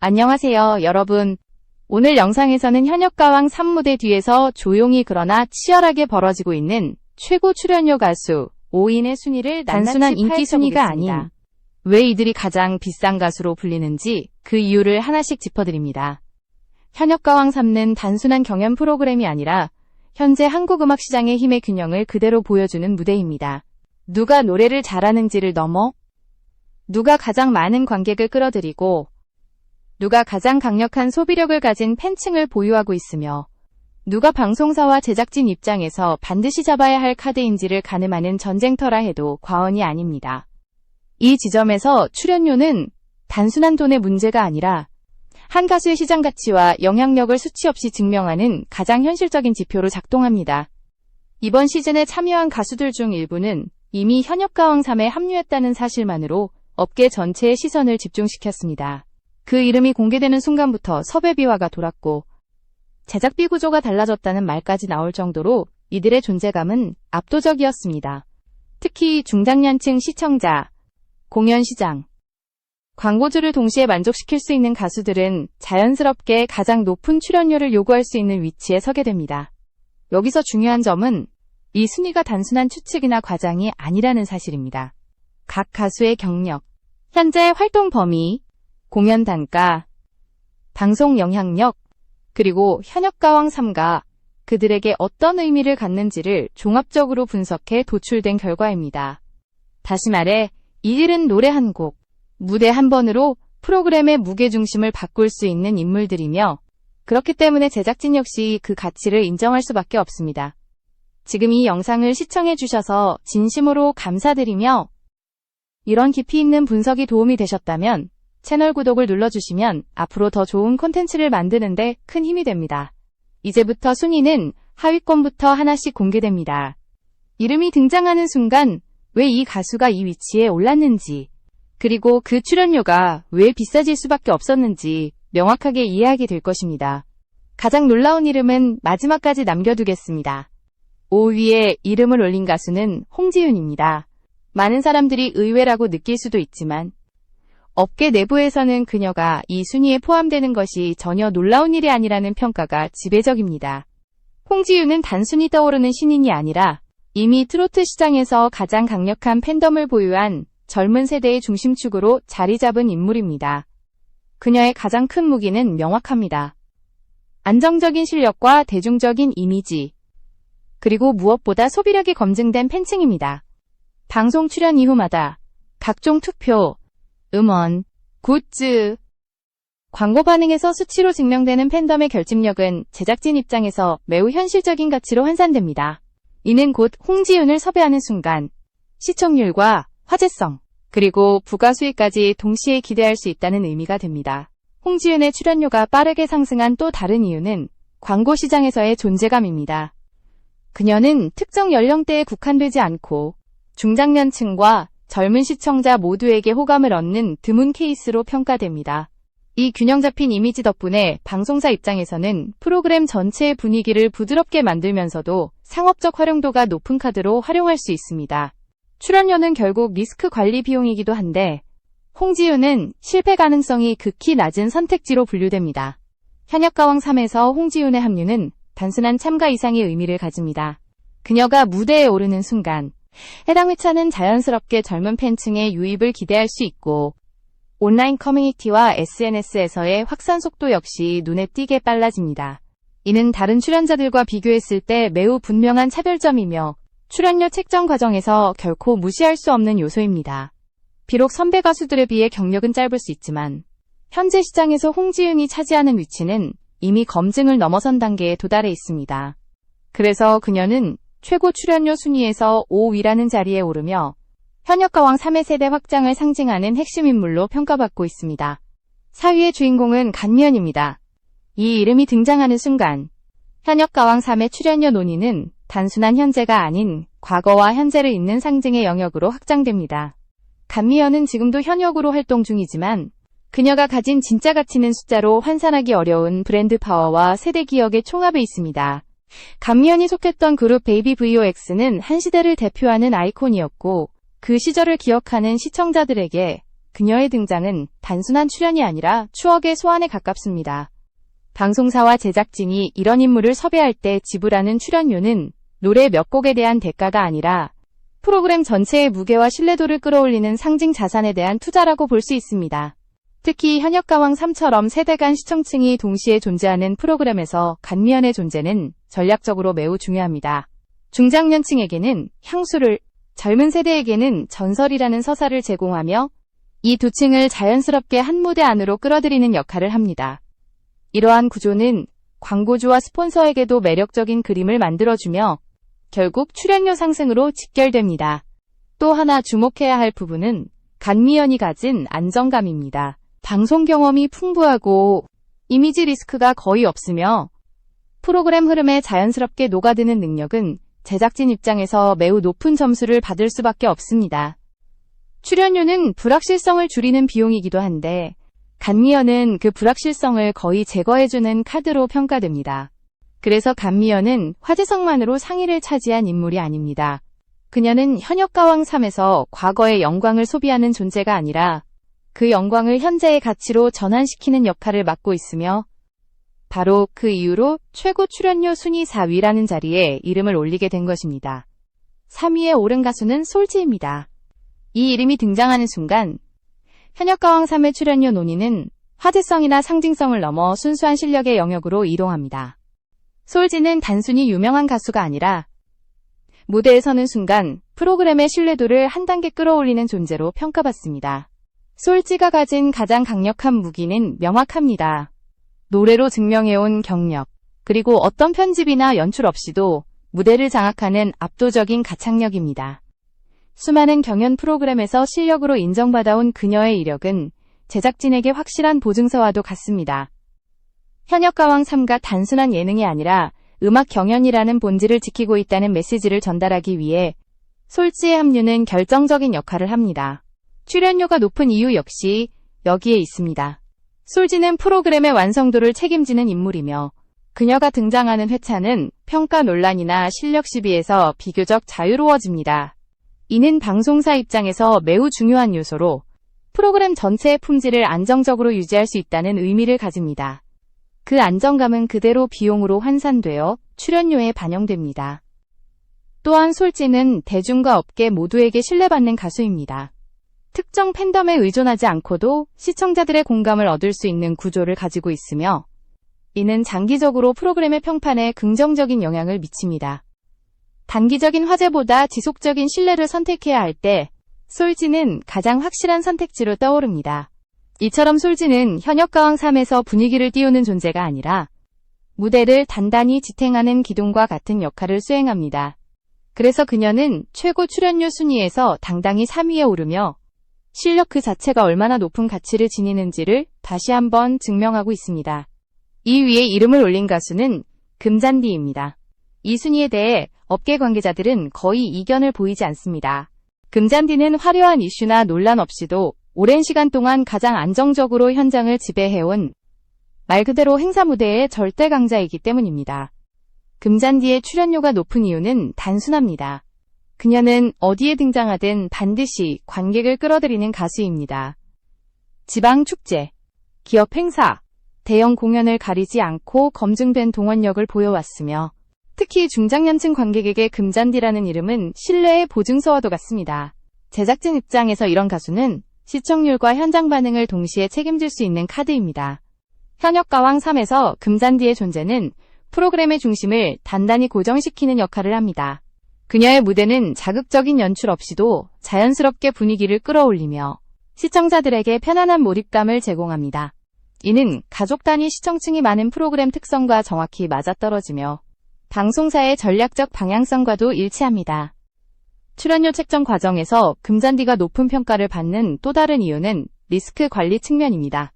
안녕하세요, 여러분. 오늘 영상에서는 현역가왕 3무대 뒤에서 조용히 그러나 치열하게 벌어지고 있는 최고 출연료 가수 5인의 순위를 단순한 인기 순위가 아닌 왜 이들이 가장 비싼 가수로 불리는지 그 이유를 하나씩 짚어드립니다. 현역가왕 3는 단순한 경연 프로그램이 아니라 현재 한국 음악 시장의 힘의 균형을 그대로 보여주는 무대입니다. 누가 노래를 잘하는지를 넘어 누가 가장 많은 관객을 끌어들이고 누가 가장 강력한 소비력을 가진 팬층을 보유하고 있으며 누가 방송사와 제작진 입장에서 반드시 잡아야 할 카드인지를 가늠하는 전쟁터라 해도 과언이 아닙니다. 이 지점에서 출연료는 단순한 돈의 문제가 아니라 한 가수의 시장 가치와 영향력을 수치 없이 증명하는 가장 현실적인 지표로 작동합니다. 이번 시즌에 참여한 가수들 중 일부는 이미 현역가왕 3에 합류했다는 사실만으로 업계 전체의 시선을 집중시켰습니다. 그 이름이 공개되는 순간부터 섭외비화가 돌았고 제작비 구조가 달라졌다는 말까지 나올 정도로 이들의 존재감은 압도적이었습니다. 특히 중장년층 시청자, 공연 시장, 광고주를 동시에 만족시킬 수 있는 가수들은 자연스럽게 가장 높은 출연료를 요구할 수 있는 위치에 서게 됩니다. 여기서 중요한 점은 이 순위가 단순한 추측이나 과장이 아니라는 사실입니다. 각 가수의 경력, 현재 활동 범위, 공연 단가, 방송 영향력, 그리고 현역가왕 3가 그들에게 어떤 의미를 갖는지를 종합적으로 분석해 도출된 결과입니다. 다시 말해, 이들은 노래 한 곡, 무대 한 번으로 프로그램의 무게중심을 바꿀 수 있는 인물들이며 그렇기 때문에 제작진 역시 그 가치를 인정할 수밖에 없습니다. 지금 이 영상을 시청해 주셔서 진심으로 감사드리며 이런 깊이 있는 분석이 도움이 되셨다면 채널 구독을 눌러주시면 앞으로 더 좋은 콘텐츠를 만드는데 큰 힘이 됩니다. 이제부터 순위는 하위권부터 하나씩 공개됩니다. 이름이 등장하는 순간 왜 이 가수가 이 위치에 올랐는지 그리고 그 출연료가 왜 비싸질 수밖에 없었는지 명확하게 이해하게 될 것입니다. 가장 놀라운 이름은 마지막까지 남겨두겠습니다. 5위에 이름을 올린 가수는 홍지윤입니다. 많은 사람들이 의외라고 느낄 수도 있지만 업계 내부에서는 그녀가 이 순위에 포함되는 것이 전혀 놀라운 일이 아니라는 평가가 지배적입니다. 홍지윤은 단순히 떠오르는 신인이 아니라 이미 트로트 시장에서 가장 강력한 팬덤을 보유한 젊은 세대의 중심축으로 자리 잡은 인물입니다. 그녀의 가장 큰 무기는 명확합니다. 안정적인 실력과 대중적인 이미지, 그리고 무엇보다 소비력이 검증된 팬층입니다. 방송 출연 이후마다 각종 투표, 음원, 굿즈, 광고 반응에서 수치로 증명되는 팬덤의 결집력은 제작진 입장에서 매우 현실적인 가치로 환산됩니다. 이는 곧 홍지윤을 섭외하는 순간 시청률과 화제성, 그리고 부가 수익까지 동시에 기대할 수 있다는 의미가 됩니다. 홍지윤의 출연료가 빠르게 상승한 또 다른 이유는 광고 시장에서의 존재감입니다. 그녀는 특정 연령대에 국한되지 않고 중장년층과 젊은 시청자 모두에게 호감을 얻는 드문 케이스로 평가됩니다. 이 균형 잡힌 이미지 덕분에 방송사 입장에서는 프로그램 전체의 분위기를 부드럽게 만들면서도 상업적 활용도가 높은 카드로 활용할 수 있습니다. 출연료는 결국 리스크 관리 비용이기도 한데 홍지윤은 실패 가능성이 극히 낮은 선택지로 분류됩니다. 현역가왕 3에서 홍지윤의 합류는 단순한 참가 이상의 의미를 가집니다. 그녀가 무대에 오르는 순간 해당 회차는 자연스럽게 젊은 팬층의 유입을 기대할 수 있고 온라인 커뮤니티와 SNS에서의 확산 속도 역시 눈에 띄게 빨라집니다. 이는 다른 출연자들과 비교했을 때 매우 분명한 차별점이며 출연료 책정 과정에서 결코 무시할 수 없는 요소입니다. 비록 선배 가수들에 비해 경력은 짧을 수 있지만 현재 시장에서 홍지윤이 차지하는 위치는 이미 검증을 넘어선 단계에 도달해 있습니다. 그래서 그녀는 최고 출연료 순위에서 5위라는 자리에 오르며 현역가왕 3의 세대 확장을 상징하는 핵심 인물로 평가받고 있습니다. 4위의 주인공은 간미연입니다. 이 이름이 등장하는 순간 현역가왕 3의 출연료 논의는 단순한 현재가 아닌 과거와 현재를 잇는 상징의 영역으로 확장됩니다. 간미연은 지금도 현역으로 활동 중이지만 그녀가 가진 진짜 가치는 숫자로 환산하기 어려운 브랜드 파워와 세대 기억의 총합에 있습니다. 간미연이 속했던 그룹 베이비 VOX는 한 시대를 대표하는 아이콘이었고 그 시절을 기억하는 시청자들에게 그녀의 등장은 단순한 출연이 아니라 추억의 소환에 가깝습니다. 방송사와 제작진이 이런 인물을 섭외할 때 지불하는 출연료는 노래 몇 곡에 대한 대가가 아니라 프로그램 전체의 무게와 신뢰도를 끌어올리는 상징 자산에 대한 투자라고 볼 수 있습니다. 특히 현역가왕 3처럼 세대 간 시청층이 동시에 존재하는 프로그램에서 간미연의 존재는 전략적으로 매우 중요합니다. 중장년층에게는 향수를, 젊은 세대에게는 전설이라는 서사를 제공하며 이 두 층을 자연스럽게 한 무대 안으로 끌어들이는 역할을 합니다. 이러한 구조는 광고주와 스폰서에게도 매력적인 그림을 만들어주며 결국 출연료 상승으로 직결됩니다. 또 하나 주목해야 할 부분은 간미연이 가진 안정감입니다. 방송 경험이 풍부하고 이미지 리스크가 거의 없으며 프로그램 흐름에 자연스럽게 녹아드는 능력은 제작진 입장에서 매우 높은 점수를 받을 수밖에 없습니다. 출연료는 불확실성을 줄이는 비용이기도 한데 간미연은 그 불확실성을 거의 제거해주는 카드로 평가됩니다. 그래서 간미연은 화제성만으로 상위를 차지한 인물이 아닙니다. 그녀는 현역가왕 3에서 과거의 영광을 소비하는 존재가 아니라 그 영광을 현재의 가치로 전환시키는 역할을 맡고 있으며 바로 그 이후로 최고 출연료 순위 4위라는 자리에 이름을 올리게 된 것입니다. 3위에 오른 가수는 솔지입니다. 이 이름이 등장하는 순간 현역가왕 3의 출연료 논의는 화제성이나 상징성을 넘어 순수한 실력의 영역으로 이동합니다. 솔지는 단순히 유명한 가수가 아니라 무대에 서는 순간 프로그램의 신뢰도를 한 단계 끌어올리는 존재로 평가받습니다. 솔지가 가진 가장 강력한 무기는 명확합니다. 노래로 증명해온 경력, 그리고 어떤 편집이나 연출 없이도 무대를 장악하는 압도적인 가창력입니다. 수많은 경연 프로그램에서 실력으로 인정받아온 그녀의 이력은 제작진에게 확실한 보증서와도 같습니다. 현역가왕 3가 단순한 예능이 아니라 음악 경연이라는 본질을 지키고 있다는 메시지를 전달하기 위해 솔지의 합류는 결정적인 역할을 합니다. 출연료가 높은 이유 역시 여기에 있습니다. 솔지는 프로그램의 완성도를 책임지는 인물이며 그녀가 등장하는 회차는 평가 논란이나 실력 시비에서 비교적 자유로워집니다. 이는 방송사 입장에서 매우 중요한 요소로 프로그램 전체의 품질을 안정적으로 유지할 수 있다는 의미를 가집니다. 그 안정감은 그대로 비용으로 환산되어 출연료에 반영됩니다. 또한 솔지는 대중과 업계 모두에게 신뢰받는 가수입니다. 특정 팬덤에 의존하지 않고도 시청자들의 공감을 얻을 수 있는 구조를 가지고 있으며 이는 장기적으로 프로그램의 평판에 긍정적인 영향을 미칩니다. 단기적인 화제보다 지속적인 신뢰를 선택해야 할 때 솔지는 가장 확실한 선택지로 떠오릅니다. 이처럼 솔지는 현역가왕 3에서 분위기를 띄우는 존재가 아니라 무대를 단단히 지탱하는 기둥과 같은 역할을 수행합니다. 그래서 그녀는 최고 출연료 순위에서 당당히 3위에 오르며 실력 그 자체가 얼마나 높은 가치를 지니는지를 다시 한번 증명하고 있습니다. 이 위에 이름을 올린 가수는 금잔디입니다. 이 순위에 대해 업계 관계자들은 거의 이견을 보이지 않습니다. 금잔디는 화려한 이슈나 논란 없이도 오랜 시간 동안 가장 안정적으로 현장을 지배해온 말 그대로 행사 무대의 절대 강자이기 때문입니다. 금잔디의 출연료가 높은 이유는 단순합니다. 그녀는 어디에 등장하든 반드시 관객을 끌어들이는 가수입니다. 지방 축제, 기업 행사, 대형 공연을 가리지 않고 검증된 동원력을 보여왔으며 특히 중장년층 관객에게 금잔디라는 이름은 신뢰의 보증서와도 같습니다. 제작진 입장에서 이런 가수는 시청률과 현장 반응을 동시에 책임질 수 있는 카드입니다. 현역가왕 3에서 금잔디의 존재는 프로그램의 중심을 단단히 고정시키는 역할을 합니다. 그녀의 무대는 자극적인 연출 없이도 자연스럽게 분위기를 끌어올리며 시청자들에게 편안한 몰입감을 제공합니다. 이는 가족 단위 시청층이 많은 프로그램 특성과 정확히 맞아떨어지며 방송사의 전략적 방향성과도 일치합니다. 출연료 책정 과정에서 금잔디가 높은 평가를 받는 또 다른 이유는 리스크 관리 측면입니다.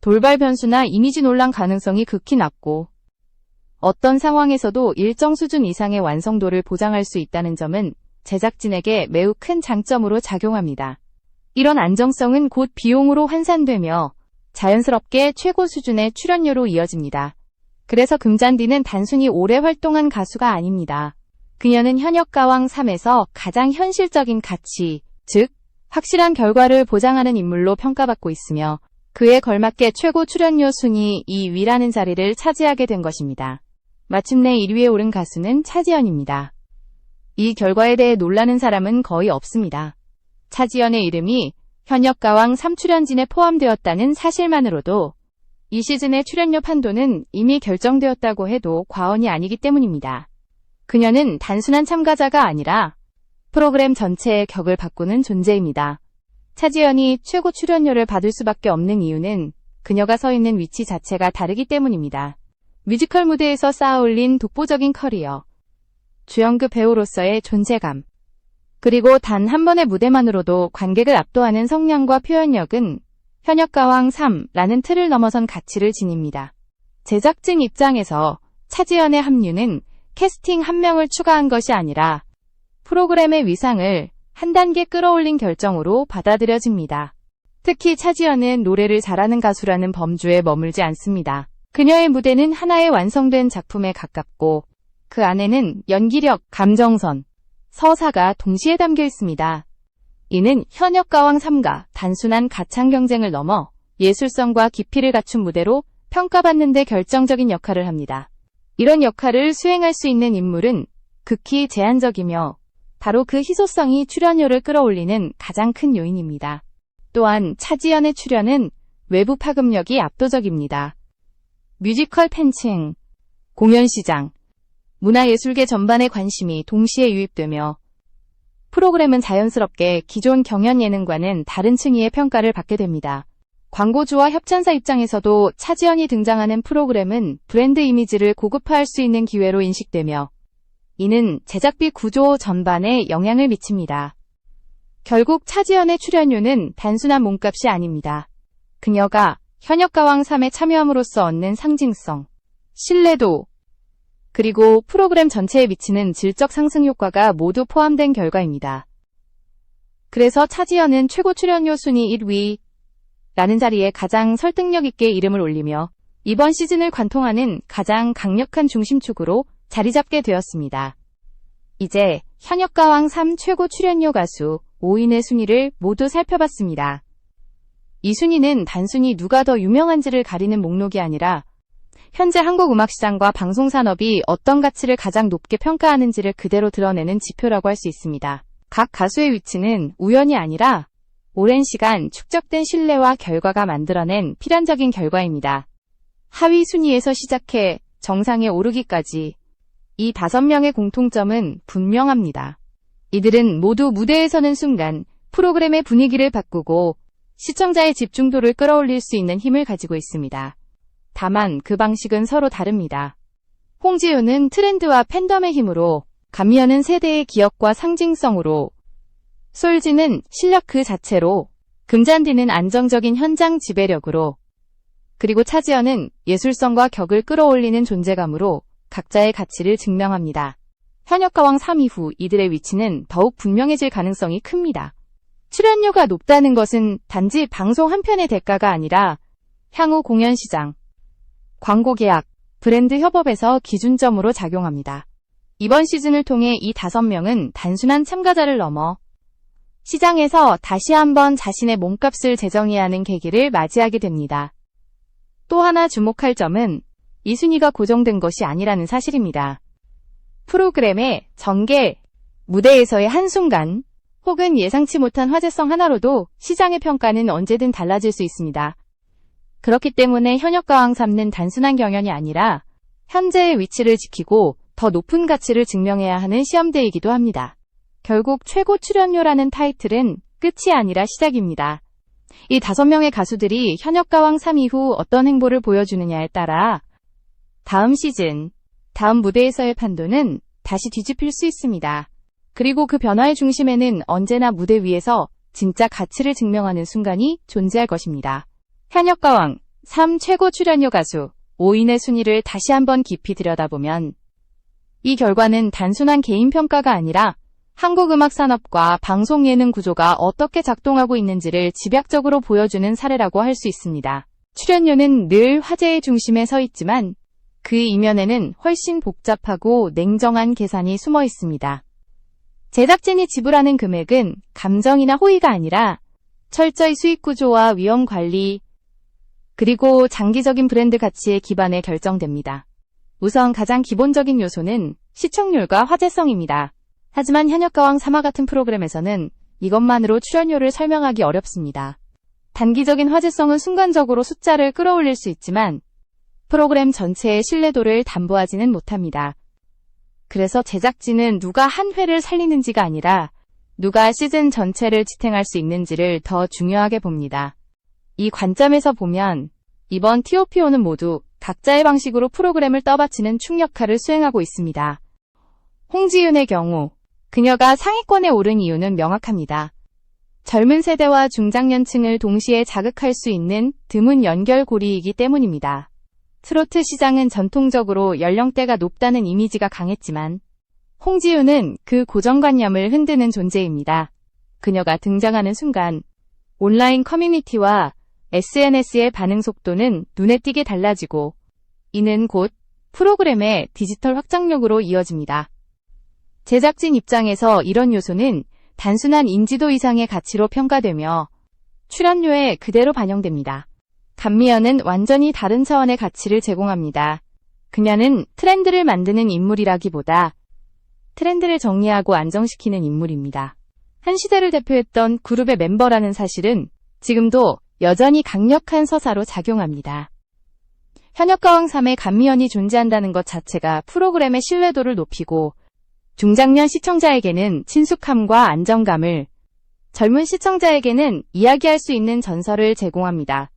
돌발 변수나 이미지 논란 가능성이 극히 낮고 어떤 상황에서도 일정 수준 이상의 완성도를 보장할 수 있다는 점은 제작진에게 매우 큰 장점으로 작용합니다. 이런 안정성은 곧 비용으로 환산되며 자연스럽게 최고 수준의 출연료로 이어집니다. 그래서 금잔디는 단순히 오래 활동한 가수가 아닙니다. 그녀는 현역가왕 3에서 가장 현실적인 가치, 즉 확실한 결과를 보장하는 인물로 평가받고 있으며 그에 걸맞게 최고 출연료 순위 2위라는 자리를 차지하게 된 것입니다. 마침내 1위에 오른 가수는 차지연입니다. 이 결과에 대해 놀라는 사람은 거의 없습니다. 차지연의 이름이 현역가왕 3출연진에 포함되었다는 사실만으로도 이 시즌의 출연료 판도는 이미 결정되었다고 해도 과언이 아니기 때문입니다. 그녀는 단순한 참가자가 아니라 프로그램 전체의 격을 바꾸는 존재입니다. 차지연이 최고 출연료를 받을 수밖에 없는 이유는 그녀가 서 있는 위치 자체가 다르기 때문입니다. 뮤지컬 무대에서 쌓아올린 독보적인 커리어, 주연급 배우로서의 존재감, 그리고 단 한 번의 무대만으로도 관객을 압도하는 성량과 표현력은 현역가왕 3라는 틀을 넘어선 가치를 지닙니다. 제작진 입장에서 차지연의 합류는 캐스팅 한 명을 추가한 것이 아니라 프로그램의 위상을 한 단계 끌어올린 결정으로 받아들여집니다. 특히 차지연은 노래를 잘하는 가수라는 범주에 머물지 않습니다. 그녀의 무대는 하나의 완성된 작품에 가깝고 그 안에는 연기력, 감정선, 서사가 동시에 담겨 있습니다. 이는 현역가왕 3가 단순한 가창 경쟁을 넘어 예술성과 깊이를 갖춘 무대로 평가받는 데 결정적인 역할을 합니다. 이런 역할을 수행할 수 있는 인물은 극히 제한적이며 바로 그 희소성이 출연료를 끌어올리는 가장 큰 요인입니다. 또한 차지연의 출연은 외부 파급력이 압도적입니다. 뮤지컬 팬층, 공연 시장, 문화예술계 전반의 관심이 동시에 유입되며 프로그램은 자연스럽게 기존 경연 예능과는 다른 층위의 평가를 받게 됩니다. 광고주와 협찬사 입장에서도 차지연이 등장하는 프로그램은 브랜드 이미지를 고급화할 수 있는 기회로 인식되며 이는 제작비 구조 전반에 영향을 미칩니다. 결국 차지연의 출연료는 단순한 몸값이 아닙니다. 그녀가 현역가왕 3에 참여함으로써 얻는 상징성, 신뢰도, 그리고 프로그램 전체에 미치는 질적 상승 효과가 모두 포함된 결과입니다. 그래서 차지연은 최고 출연료 순위 1위라는 자리에 가장 설득력 있게 이름을 올리며 이번 시즌을 관통하는 가장 강력한 중심축으로 자리 잡게 되었습니다. 이제 현역가왕 3 최고 출연료 가수 5인의 순위를 모두 살펴봤습니다. 이 순위는 단순히 누가 더 유명한지를 가리는 목록이 아니라 현재 한국 음악시장과 방송산업이 어떤 가치를 가장 높게 평가하는지를 그대로 드러내는 지표라고 할 수 있습니다. 각 가수의 위치는 우연이 아니라 오랜 시간 축적된 신뢰와 결과가 만들어낸 필연적인 결과입니다. 하위 순위에서 시작해 정상에 오르기까지 이 5명의 공통점은 분명합니다. 이들은 모두 무대에 서는 순간 프로그램의 분위기를 바꾸고 시청자의 집중도를 끌어올릴 수 있는 힘을 가지고 있습니다. 다만 그 방식은 서로 다릅니다. 홍지효는 트렌드와 팬덤의 힘으로, 감미연은 세대의 기억과 상징성으로, 솔지는 실력 그 자체로, 금잔디는 안정적인 현장 지배력으로, 그리고 차지연은 예술성과 격을 끌어올리는 존재감으로 각자의 가치를 증명합니다. 현역가왕 3 이후 이들의 위치는 더욱 분명해질 가능성이 큽니다. 출연료가 높다는 것은 단지 방송 한 편의 대가가 아니라 향후 공연 시장, 광고 계약, 브랜드 협업에서 기준점으로 작용합니다. 이번 시즌을 통해 이 5명은 단순한 참가자를 넘어 시장에서 다시 한번 자신의 몸값을 재정해야 하는 계기를 맞이하게 됩니다. 또 하나 주목할 점은 이 순위가 고정된 것이 아니라는 사실입니다. 프로그램의 전개, 무대에서의 한순간, 혹은 예상치 못한 화제성 하나로도 시장의 평가는 언제든 달라질 수 있습니다. 그렇기 때문에 현역가왕 3는 단순한 경연이 아니라 현재의 위치를 지키고 더 높은 가치를 증명해야 하는 시험대이기도 합니다. 결국 최고 출연료라는 타이틀은 끝이 아니라 시작입니다. 이 5명의 가수들이 현역가왕 3 이후 어떤 행보를 보여주느냐에 따라 다음 시즌, 다음 무대에서의 판도는 다시 뒤집힐 수 있습니다. 그리고 그 변화의 중심에는 언제나 무대 위에서 진짜 가치를 증명하는 순간이 존재할 것입니다. 현역가왕 3 최고 출연료 가수 5인의 순위를 다시 한번 깊이 들여다보면 이 결과는 단순한 개인 평가가 아니라 한국 음악 산업과 방송 예능 구조가 어떻게 작동하고 있는지를 집약적으로 보여주는 사례라고 할 수 있습니다. 출연료는 늘 화제의 중심에 서 있지만 그 이면에는 훨씬 복잡하고 냉정한 계산이 숨어 있습니다. 제작진이 지불하는 금액은 감정이나 호의가 아니라 철저히 수익 구조와 위험 관리, 그리고 장기적인 브랜드 가치에 기반해 결정됩니다. 우선 가장 기본적인 요소는 시청률과 화제성입니다. 하지만 현역가왕 3화 같은 프로그램에서는 이것만으로 출연료를 설명하기 어렵습니다. 단기적인 화제성은 순간적으로 숫자를 끌어올릴 수 있지만 프로그램 전체의 신뢰도를 담보하지는 못합니다. 그래서 제작진은 누가 한 회를 살리는지가 아니라 누가 시즌 전체를 지탱할 수 있는지를 더 중요하게 봅니다. 이 관점에서 보면 이번 TOPO는 모두 각자의 방식으로 프로그램을 떠받치는 축 역할을 수행하고 있습니다. 홍지윤의 경우 그녀가 상위권에 오른 이유는 명확합니다. 젊은 세대와 중장년층을 동시에 자극할 수 있는 드문 연결고리이기 때문입니다. 트로트 시장은 전통적으로 연령대가 높다는 이미지가 강했지만 홍지윤은 그 고정관념을 흔드는 존재입니다. 그녀가 등장하는 순간 온라인 커뮤니티와 SNS의 반응 속도는 눈에 띄게 달라지고 이는 곧 프로그램의 디지털 확장력으로 이어집니다. 제작진 입장에서 이런 요소는 단순한 인지도 이상의 가치로 평가되며 출연료에 그대로 반영됩니다. 감미연은 완전히 다른 차원의 가치를 제공합니다. 그녀는 트렌드를 만드는 인물이라기보다 트렌드를 정리하고 안정시키는 인물입니다. 한 시대를 대표했던 그룹의 멤버라는 사실은 지금도 여전히 강력한 서사로 작용합니다. 현역가왕 3에 감미연이 존재한다는 것 자체가 프로그램의 신뢰도를 높이고 중장년 시청자에게는 친숙함과 안정감을, 젊은 시청자에게는 이야기할 수 있는 전설을 제공합니다.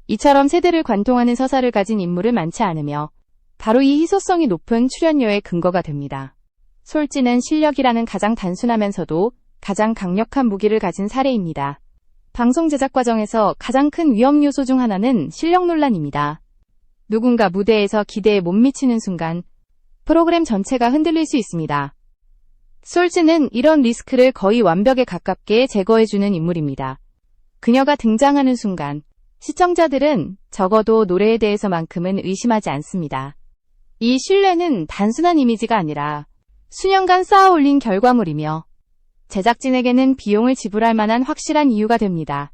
이처럼 세대를 관통하는 서사를 가진 인물은 많지 않으며 바로 이 희소성이 높은 출연료의 근거가 됩니다. 솔지는 실력이라는 가장 단순하면서도 가장 강력한 무기를 가진 사례입니다. 방송 제작 과정에서 가장 큰 위험 요소 중 하나는 실력 논란입니다. 누군가 무대에서 기대에 못 미치는 순간 프로그램 전체가 흔들릴 수 있습니다. 솔지는 이런 리스크를 거의 완벽에 가깝게 제거해주는 인물입니다. 그녀가 등장하는 순간 시청자들은 적어도 노래에 대해서만큼은 의심하지 않습니다. 이 신뢰는 단순한 이미지가 아니라 수년간 쌓아 올린 결과물이며 제작진에게는 비용을 지불할 만한 확실한 이유가 됩니다.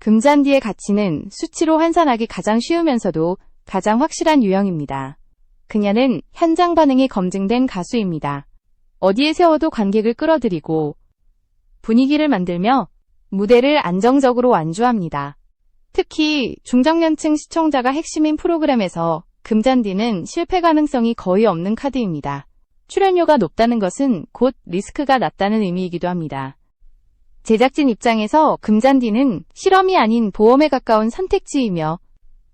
금잔디의 가치는 수치로 환산하기 가장 쉬우면서도 가장 확실한 유형입니다. 그녀는 현장 반응이 검증된 가수입니다. 어디에 세워도 관객을 끌어들이고 분위기를 만들며 무대를 안정적으로 완주합니다. 특히 중장년층 시청자가 핵심인 프로그램에서 금잔디는 실패 가능성이 거의 없는 카드입니다. 출연료가 높다는 것은 곧 리스크가 낮다는 의미이기도 합니다. 제작진 입장에서 금잔디는 실험이 아닌 보험에 가까운 선택지이며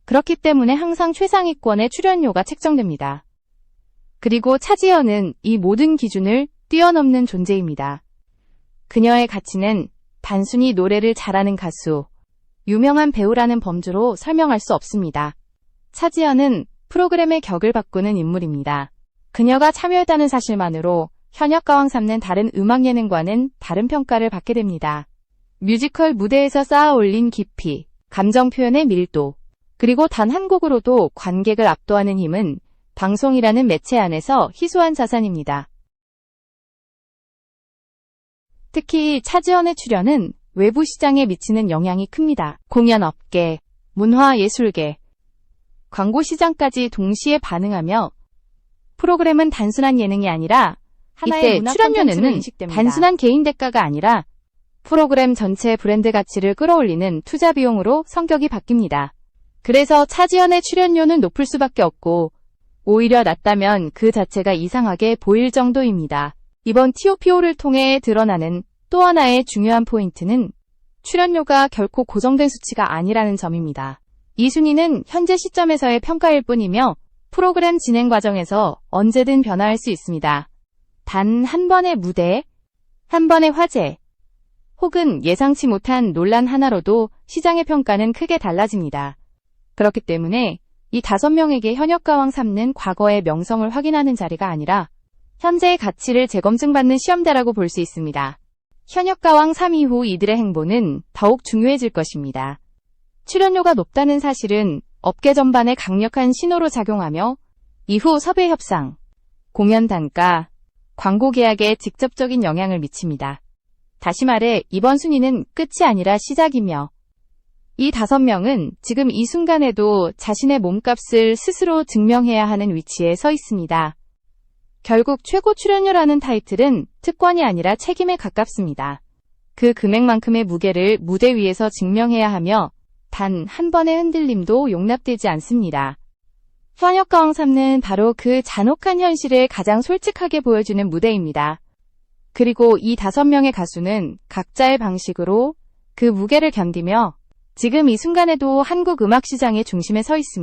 그렇기 때문에 항상 최상위권의 출연료가 책정됩니다. 그리고 차지연은 이 모든 기준을 뛰어넘는 존재입니다. 그녀의 가치는 단순히 노래를 잘하는 가수, 유명한 배우라는 범주로 설명할 수 없습니다. 차지연은 프로그램의 격을 바꾸는 인물입니다. 그녀가 참여했다는 사실만으로 현역가왕 3는 다른 음악 예능과는 다른 평가를 받게 됩니다. 뮤지컬 무대에서 쌓아 올린 깊이, 감정 표현의 밀도, 그리고 단 한 곡으로도 관객을 압도하는 힘은 방송이라는 매체 안에서 희소한 자산입니다. 특히 차지연의 출연은 외부 시장에 미치는 영향이 큽니다. 공연업계, 문화예술계, 광고 시장까지 동시에 반응하며 프로그램은 단순한 예능이 아니라 하나의 문화 콘텐츠로 단순한 개인 대가가 아니라 프로그램 전체의 브랜드 가치를 끌어올리는 투자 비용으로 성격이 바뀝니다. 그래서 차지연의 출연료는 높을 수밖에 없고 오히려 낮다면 그 자체가 이상하게 보일 정도입니다. 이번 TOPO를 통해 드러나는 또 하나의 중요한 포인트는 출연료가 결코 고정된 수치가 아니라는 점입니다. 이 순위는 현재 시점에서의 평가일 뿐이며 프로그램 진행 과정에서 언제든 변화할 수 있습니다. 단 한 번의 무대, 한 번의 화제, 혹은 예상치 못한 논란 하나로도 시장의 평가는 크게 달라집니다. 그렇기 때문에 이 5명에게 현역가왕 3는 과거의 명성을 확인하는 자리가 아니라 현재의 가치를 재검증받는 시험대라고 볼 수 있습니다. 현역가왕 3 이후 이들의 행보는 더욱 중요해질 것입니다. 출연료가 높다는 사실은 업계 전반에 강력한 신호로 작용하며 이후 섭외 협상, 공연 단가, 광고 계약에 직접적인 영향을 미칩니다. 다시 말해 이번 순위는 끝이 아니라 시작이며 이 5명은 지금 이 순간에도 자신의 몸값을 스스로 증명해야 하는 위치에 서 있습니다. 결국 최고 출연료라는 타이틀은 특권이 아니라 책임에 가깝습니다. 그 금액만큼의 무게를 무대 위에서 증명해야 하며 단 한 번의 흔들림도 용납되지 않습니다. 현역가왕 3는 바로 그 잔혹한 현실을 가장 솔직하게 보여주는 무대입니다. 그리고 이 5명의 가수는 각자의 방식으로 그 무게를 견디며 지금 이 순간에도 한국 음악 시장의 중심에 서 있습니다.